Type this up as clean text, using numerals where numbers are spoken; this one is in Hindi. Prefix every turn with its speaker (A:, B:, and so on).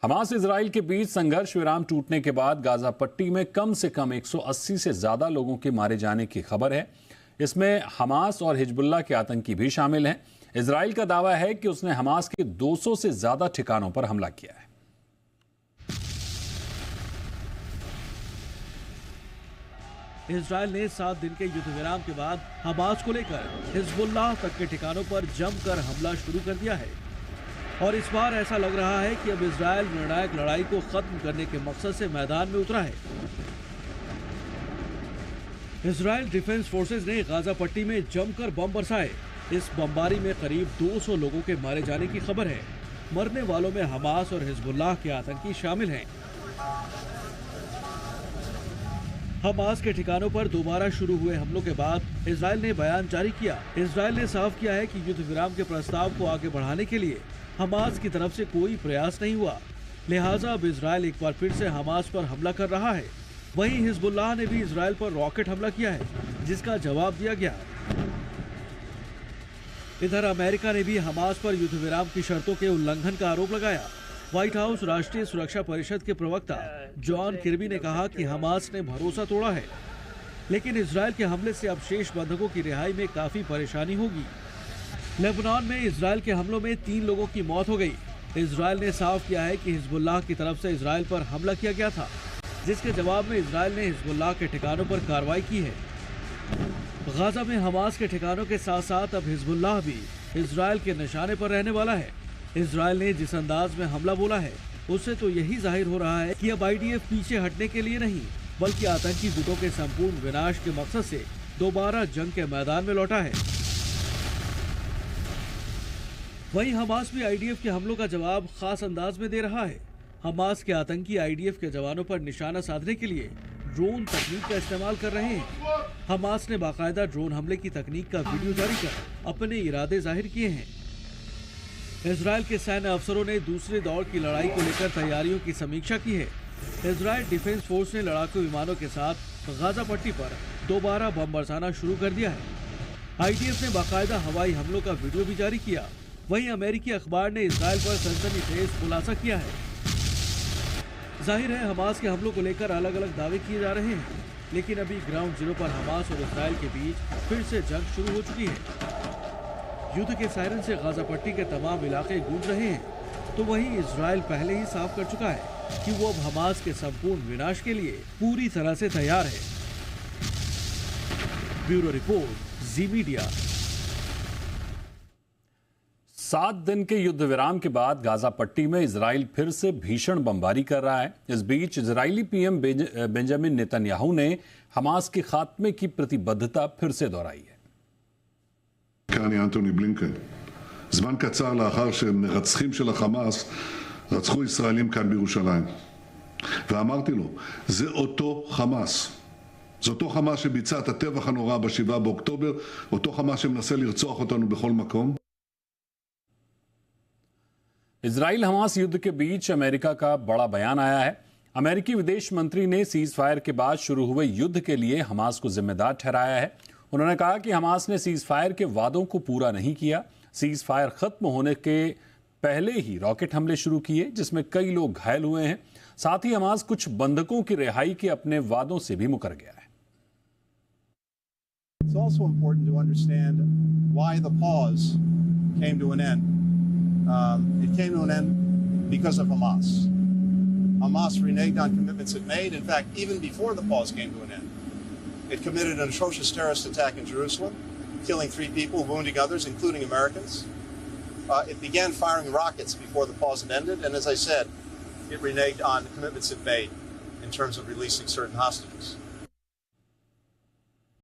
A: हमास इजराइल के बीच संघर्ष विराम टूटने के बाद गाजा पट्टी में कम से कम 180 से ज्यादा लोगों के मारे जाने की खबर है। इसमें हमास और हिजबुल्लाह के आतंकी भी शामिल हैं। इजराइल का दावा है कि उसने हमास के 200 से ज्यादा ठिकानों पर हमला किया है।
B: इजराइल ने 7 दिन के युद्ध विराम के बाद हमास को लेकर हिजबुल्लाह तक के ठिकानों पर जमकर हमला शुरू कर दिया है और इस बार ऐसा लग रहा है कि अब इजराइल निर्णायक लड़ाई को खत्म करने के मकसद से मैदान में उतरा है। इजराइल डिफेंस फोर्सेज ने गाजा पट्टी में जमकर बम बरसाए। इस बमबारी में करीब 200 लोगों के मारे जाने की खबर है। मरने वालों में हमास और हिजबुल्लाह के आतंकी शामिल हैं। हमास के ठिकानों पर दोबारा शुरू हुए हमलों के बाद इजराइल ने बयान जारी किया। इजराइल ने साफ किया है कि युद्ध विराम के प्रस्ताव को आगे बढ़ाने के लिए हमास की तरफ से कोई प्रयास नहीं हुआ, लिहाजा अब इजराइल एक बार फिर से हमास पर हमला कर रहा है। वहीं हिजबुल्लाह ने भी इजराइल पर रॉकेट हमला किया है, जिसका जवाब दिया गया। इधर अमेरिका ने भी हमास पर युद्ध विराम की शर्तों के उल्लंघन का आरोप लगाया। व्हाइट हाउस राष्ट्रीय सुरक्षा परिषद के प्रवक्ता जॉन किर्बी ने कहा कि हमास ने भरोसा तोड़ा है, लेकिन इजराइल के हमले से अब शेष बंधकों की रिहाई में काफी परेशानी होगी। लेबनान में इजराइल के हमलों में 3 लोगों की मौत हो गई। इजराइल ने साफ किया है कि हिजबुल्लाह की तरफ से इजराइल पर हमला किया गया था, जिसके जवाब में इजराइल ने हिजबुल्लाह के ठिकानों पर कार्रवाई की है। गाजा में हमास के ठिकानों के साथ साथ अब हिजबुल्लाह भी इजराइल के निशाने पर रहने वाला है। इजराइल ने जिस अंदाज में हमला बोला है, उससे तो यही जाहिर हो रहा है कि अब आईडीएफ पीछे हटने के लिए नहीं, बल्कि आतंकी गुटों के संपूर्ण विनाश के मकसद से दोबारा जंग के मैदान में लौटा है। वहीं हमास भी आईडीएफ के हमलों का जवाब खास अंदाज में दे रहा है। हमास के आतंकी आईडीएफ के जवानों पर निशाना साधने के लिए ड्रोन तकनीक का इस्तेमाल कर रहे हैं। हमास ने बाकायदा ड्रोन हमले की तकनीक का वीडियो जारी कर अपने इरादे जाहिर किए हैं। इजराइल के सैन्य अफसरों ने दूसरे दौर की लड़ाई को लेकर तैयारियों की समीक्षा की है। इजराइल डिफेंस फोर्स ने लड़ाकू विमानों के साथ गाजा पट्टी पर दोबारा बम बरसाना शुरू कर दिया है। आईडीएफ ने बाकायदा हवाई हमलों का वीडियो भी जारी किया। वहीं अमेरिकी अखबार ने इजराइल पर सनसनीखेज खुलासा किया है। जाहिर है हमास के हमलों को लेकर अलग अलग दावे किए जा रहे हैं, लेकिन अभी ग्राउंड जीरो पर हमास और इजराइल के बीच फिर से जंग शुरू हो चुकी है। युद्ध के सायरन से गाजा पट्टी के तमाम इलाके गूंज रहे हैं, तो वहीं इजराइल पहले ही साफ कर चुका है कि वो अब हमास के संपूर्ण विनाश के लिए पूरी तरह से तैयार है। ब्यूरो रिपोर्ट, जी मीडिया।
A: 7 दिन के युद्ध विराम के बाद गाजा पट्टी में इजराइल फिर से भीषण बमबारी कर रहा है। इस बीच इजरायली पीएम बेंजामिन नेतन्याहू ने हमास के खात्मे की प्रतिबद्धता फिर से दोहराई है।
C: כאן אנטוני בלינקן. זמן קצר לאחר שמרצחים של החמאס רצחו ישראלים כאן בירושלים. ואמרתי לו, זה אותו חמאס. זה אותו חמאס שביצע את הטבח הנורא ב7 באוקטובר, אותו חמאס שמנסה לרצוח אותנו בכל מקום.
A: इजराइल हमास युद्ध के बीच अमेरिका का बड़ा बयान आया है। अमेरिकी विदेश मंत्री ने सीज फायर के बाद शुरू हुए युद्ध के लिए हमास को जिम्मेदार ठहराया है। उन्होंने कहा कि हमास ने सीज फायर के वादों को पूरा नहीं किया। सीज फायर खत्म होने के पहले ही रॉकेट हमले शुरू किए, जिसमें कई लोग घायल हुए हैं। साथ ही हमास कुछ बंधकों की रिहाई के अपने वादों से भी मुकर गया है।
D: It's also important to understand why the pause came to an end. It came to an end because of Hamas. Hamas reneged on commitments it made. In fact, even before the pause came to an end, it committed an atrocious terrorist attack in Jerusalem, killing 3 people, wounding others, including Americans. It began firing rockets before the pause had ended, and as I said, it reneged on commitments it made in terms of releasing certain hostages.